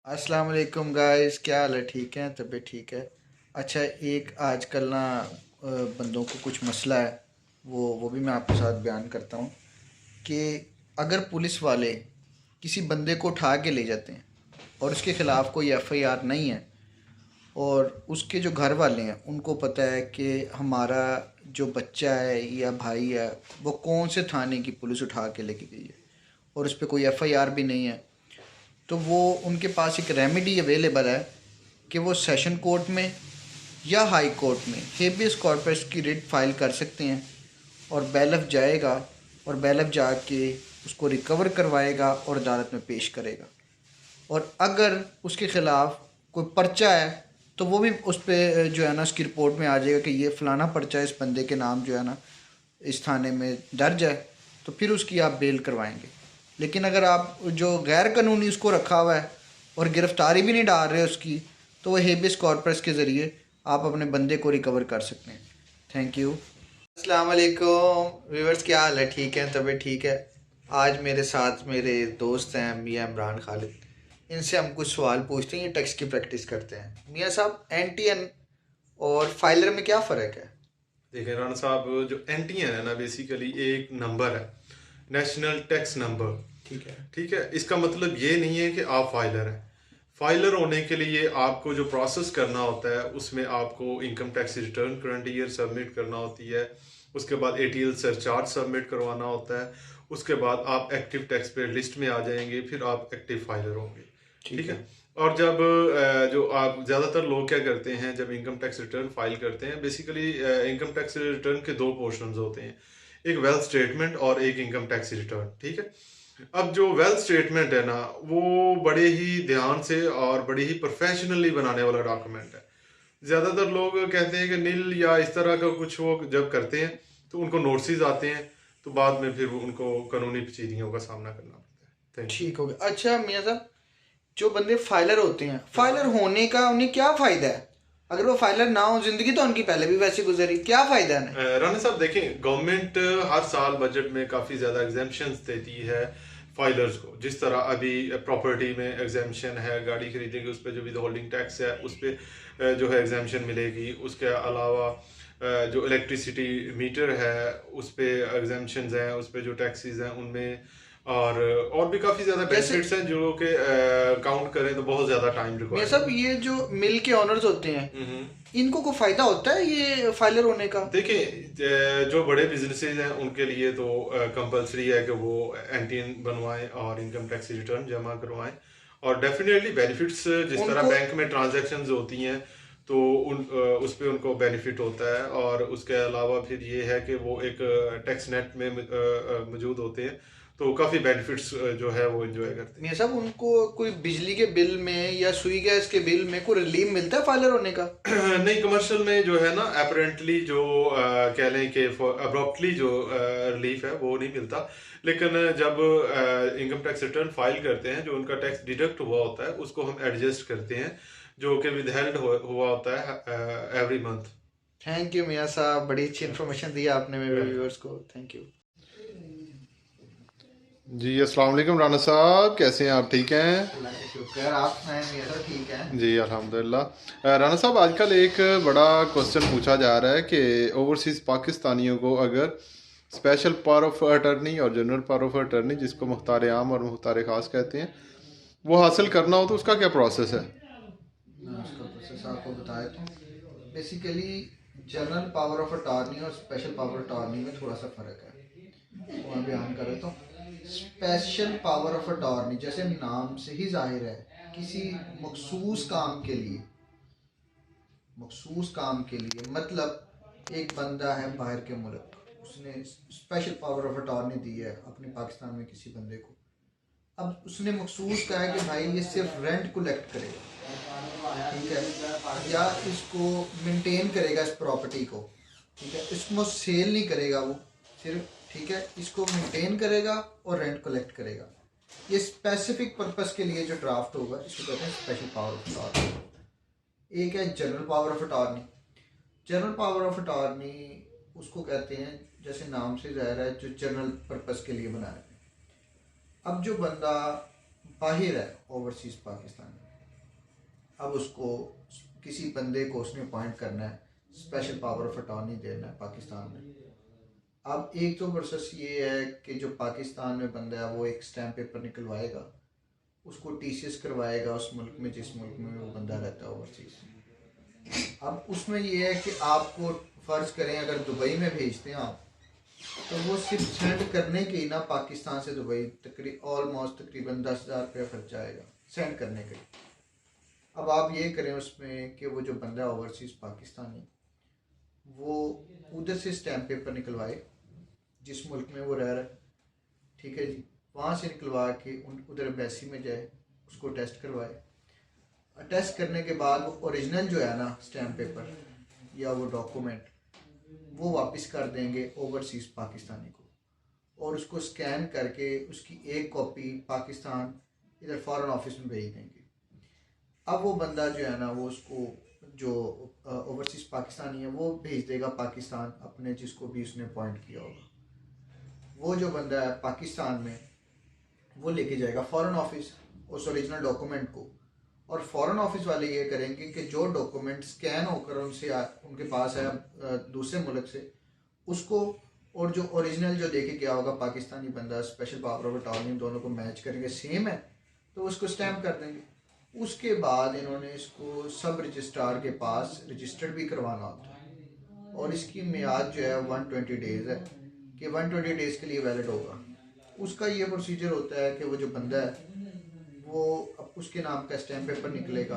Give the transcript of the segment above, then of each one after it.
अस्सलाम वालेकुम गाइस, क्या हाल है? ठीक है, तबीयत ठीक है। अच्छा, एक आजकल ना बंदों को कुछ मसला है, वो भी मैं आपके साथ बयान करता हूँ कि अगर पुलिस वाले किसी बंदे को उठा के ले जाते हैं और उसके ख़िलाफ़ कोई एफआईआर नहीं है और उसके जो घर वाले हैं उनको पता है कि हमारा जो बच्चा है या भाई है वो कौन से थाने की पुलिस उठा के लेके गई है और उस पर कोई एफआईआर भी नहीं है, तो वो उनके पास एक रेमेडी अवेलेबल है कि वो सेशन कोर्ट में या हाई कोर्ट में हेबियस कॉर्पस की रिट फाइल कर सकते हैं और बैलफ जाएगा और बैलफ जाके उसको रिकवर करवाएगा और अदालत में पेश करेगा। और अगर उसके ख़िलाफ़ कोई पर्चा है तो वो भी उस पर जो है ना उसकी रिपोर्ट में आ जाएगा कि ये फ़लाना पर्चा इस बंदे के नाम जो है ना इस थाने में दर्ज है, तो फिर उसकी आप बेल करवाएंगे। लेकिन अगर आप जो गैर कानूनी उसको रखा हुआ है और गिरफ्तारी भी नहीं डाल रहे उसकी, तो वो हेबियस कॉर्पस के ज़रिए आप अपने बंदे को रिकवर कर सकते हैं। Thank you. अस्सलाम वालेकुम व्यूअर्स, क्या हाल है? ठीक है, तबीयत ठीक है। आज मेरे साथ मेरे दोस्त हैं मियाँ इमरान खालिद, इनसे हम कुछ सवाल पूछते हैं, ये टेक्स्ट की प्रैक्टिस करते हैं। मियाँ साहब, एनटीएन और फाइलर में क्या फ़र्क है? देखिए राणा साहब, जो एनटीएन है ना बेसिकली एक नंबर है, नेशनल टैक्स नंबर। ठीक है। ठीक है, इसका मतलब ये नहीं है कि आप फाइलर हैं। फाइलर होने के लिए आपको जो प्रोसेस करना होता है उसमें आपको income tax return current year submit करना होती है, उसके बाद एटीएल सरचार्ज सबमिट करवाना होता है, उसके बाद आप एक्टिव टैक्स पेड लिस्ट में आ जाएंगे, फिर आप एक्टिव फाइलर होंगे। ठीक है। और जब जो आप ज़्यादातर लोग क्या करते हैं जब इनकम टैक्स रिटर्न फाइल करते हैं, बेसिकली इनकम टैक्स रिटर्न के दो पोर्शंस होते हैं, एक वेल्थ स्टेटमेंट और एक इनकम टैक्स रिटर्न। ठीक है। अब जो वेल्थ स्टेटमेंट है ना, वो बड़े ही ध्यान से और बड़ी ही प्रोफेशनली बनाने वाला डॉक्यूमेंट है। ज़्यादातर लोग कहते हैं कि नील या इस तरह का कुछ वो जब करते हैं तो उनको नोटिस आते हैं, तो बाद में फिर उनको कानूनी पेचीदगियों का सामना करना पड़ता है। Thank you. ठीक हो गया। अच्छा मियाँ साहब, जो बंदे फाइलर होते हैं, फाइलर होने का उन्हें क्या फ़ायदा है? अगर वो फाइलर ना हो, ज़िंदगी तो उनकी पहले भी वैसी गुजरी, क्या फ़ायदा है उन्हें? राना साहब देखें, गवर्नमेंट हर साल बजट में काफ़ी ज़्यादा एग्जाम्पशंस देती है फाइलर्स को। जिस तरह अभी प्रॉपर्टी में एग्जाम्पशन है, गाड़ी खरीदेंगे उस पर जो विद होल्डिंग टैक्स है उस पर जो है एग्जाम्पशन मिलेगी। उसके अलावा जो इलेक्ट्रिसिटी मीटर है उस पर एग्जाम्पशंस हैं, उस पर जो टैक्सेस हैं उनमें, और भी काफ़ी ज़्यादा जैसे बेनिफिट्स हैं जो कि काउंट करें तो बहुत ज़्यादा टाइम मियाँ रिक्वायर्ड साहब, ये जो मिल के ऑनर्स होते हैं, है। इनको कोई फ़ायदा होता है ये फाइलर होने का? देखिए, जो बड़े बिजनेसेस हैं उनके लिए तो कंपलसरी है कि वो एनटीएन बनवाएं और इनकम टैक्स रिटर्न जमा करवाएं। और डेफिनेटली बेनिफिट्स, जिस तरह उनको बैंक में ट्रांजैक्शंस होती हैं तो उस पे उनको बेनिफिट होता है। और उसके अलावा फिर ये है कि वो एक टैक्स नेट में मौजूद होते हैं, तो काफ़ी बेनिफिट्स जो है वो एंजॉय करते हैं। मियाँ साहब, उनको कोई बिजली के बिल में या सुई गैस के बिल में कोई रिलीफ मिलता है फाइलर होने का? नहीं, कमर्शियल में जो है ना अपेरेंटली जो कह लें कि अब्रप्टली जो रिलीफ है वो नहीं मिलता। लेकिन जब इनकम टैक्स रिटर्न फाइल करते हैं, जो उनका टैक्स डिडक्ट हुआ होता है उसको हम एडजस्ट करते हैं, जो कि विदहेल्ड हुआ होता है एवरी मंथ। थैंक यू मियाँ साहब, बड़ी अच्छी इन्फॉर्मेशन दी आपने मेरे वेलकम। व्यूअर्स को। Thank you. जी अस्सलाम वालेकुम राना साहब, कैसे हैं आप? ठीक हैं? अल्लाह का शुक्र है, आप सुनाएं मियाँ साहब? ठीक है। जी अल्हम्दुलिल्लाह। राना साहब, आजकल एक बड़ा क्वेश्चन पूछा जा रहा है कि ओवरसीज़ पाकिस्तानियों को अगर स्पेशल पावर ऑफ अटर्नी और जनरल पावर ऑफ अटर्नी, जिसको मुख्तार आम और मुख्तार ख़ास कहते हैं, वो हासिल करना हो तो उसका क्या प्रोसेस है? मैं उसका प्रोसेस आपको बता देता हूँ। Basically general power of attorney और स्पेशल पावर ऑफ अटॉर्नी में थोड़ा सा फ़र्क है, वो मैं बयान कर देता हूँ। स्पेशल पावर ऑफ अटॉर्नी, जैसे नाम से ही जाहिर है, किसी मखसूस काम के लिए, मखसूस काम के लिए मतलब एक बंदा है बाहर के मुल्क, उसने स्पेशल पावर ऑफ अटॉर्नी दी है अपने पाकिस्तान में किसी बंदे को। अब उसने मखसूस कहा है कि भाई ये सिर्फ रेंट कलेक्ट करेगा, ठीक है, या इसको मेंटेन करेगा इस प्रॉपर्टी को, ठीक है, इसको सेल नहीं करेगा वो, सिर्फ, ठीक है, इसको मेंटेन करेगा और रेंट कलेक्ट करेगा। ये स्पेसिफिक पर्पस के लिए जो ड्राफ्ट होगा इसको कहते हैं स्पेशल पावर ऑफ अटॉर्नी। एक है general power of attorney. General power of attorney उसको कहते हैं, जैसे नाम से ज़ाहिर है, जो जनरल पर्पस के लिए बनाया है। अब जो बंदा बाहर है ओवरसीज़ पाकिस्तान में, अब उसको किसी बंदे को उसने अपॉइंट करना है, स्पेशल पावर ऑफ अटॉर्नी देना है पाकिस्तान में। अब एक तो प्रोसेस ये है कि जो पाकिस्तान में बंदा है वो एक स्टैम्प पेपर निकलवाएगा, उसको टीसीएस करवाएगा उस मुल्क में जिस मुल्क में वो बंदा रहता है ओवरसीज। अब उसमें ये है कि आपको फ़र्ज़ करें अगर दुबई में भेजते हैं आप, तो वो सिर्फ सेंड करने के ही ना पाकिस्तान से दुबई ऑलमोस्ट तकरीबन 10,000 रुपया खर्चा आएगा सेंड करने के। अब आप ये करें उसमें कि वो जो बंदा है ओवरसीज़ पाकिस्तानी, वो उधर से स्टैम्प पेपर निकलवाए जिस मुल्क में वो रह रहा है, ठीक है जी, वहाँ से निकलवा के उधर एम्बेसी में जाए, उसको टेस्ट करवाए। टेस्ट करने के बाद वो ओरिजिनल जो है ना स्टैम्प पेपर या वो डॉक्यूमेंट वो वापस कर देंगे ओवरसीज़ पाकिस्तानी को, और उसको स्कैन करके उसकी एक कॉपी पाकिस्तान इधर फॉरेन ऑफिस में भेज देंगे। अब वो बंदा जो है ना वो उसको जो ओवरसीज़ पाकिस्तानी है वो भेज देगा पाकिस्तान अपने जिसको भी उसने अपॉइंट किया होगा। वो जो बंदा है पाकिस्तान में वो लेके जाएगा फॉरेन ऑफिस उस ओरिजिनल डॉक्यूमेंट को, और फॉरेन ऑफिस वाले ये करेंगे कि जो डॉक्यूमेंट स्कैन होकर उनके पास है दूसरे मुल्क से उसको, और जो ओरिजिनल जो लेके गया होगा पाकिस्तानी बंदा स्पेशल पावर ऑफ अटॉर्नी, दोनों को मैच करेंगे सेम है तो उसको स्टैम्प कर देंगे। उसके बाद इन्होंने इसको सब रजिस्ट्रार के पास रजिस्टर्ड भी करवाना होता है, और इसकी मियाद जो है 120 डेज़ है कि 120 डेज़ के लिए वैलिड होगा। उसका ये प्रोसीजर होता है कि वो जो बंदा है वो अब उसके नाम का स्टैम्प पेपर निकलेगा,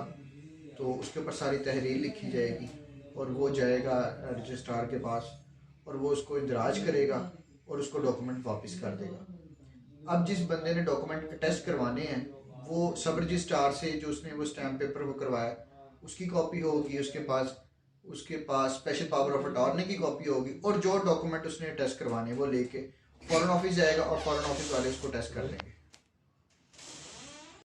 तो उसके ऊपर सारी तहरीर लिखी जाएगी और वो जाएगा रजिस्ट्रार के पास और वो उसको इंदराज करेगा और उसको डॉक्यूमेंट वापस कर देगा। अब जिस बंदे ने डॉक्यूमेंट टेस्ट करवाने हैं वो सब रजिस्ट्रार से जो उसने वो स्टैम्प पेपर वो करवाया उसकी कॉपी होगी उसके पास स्पेशल पावर ऑफ अटॉर्नी की कॉपी होगी, और जो डॉक्यूमेंट उसने टेस्ट करवाने वो लेके फॉरेन ऑफिस जाएगा और फॉरेन ऑफिस वाले उसको टेस्ट कर लेंगे।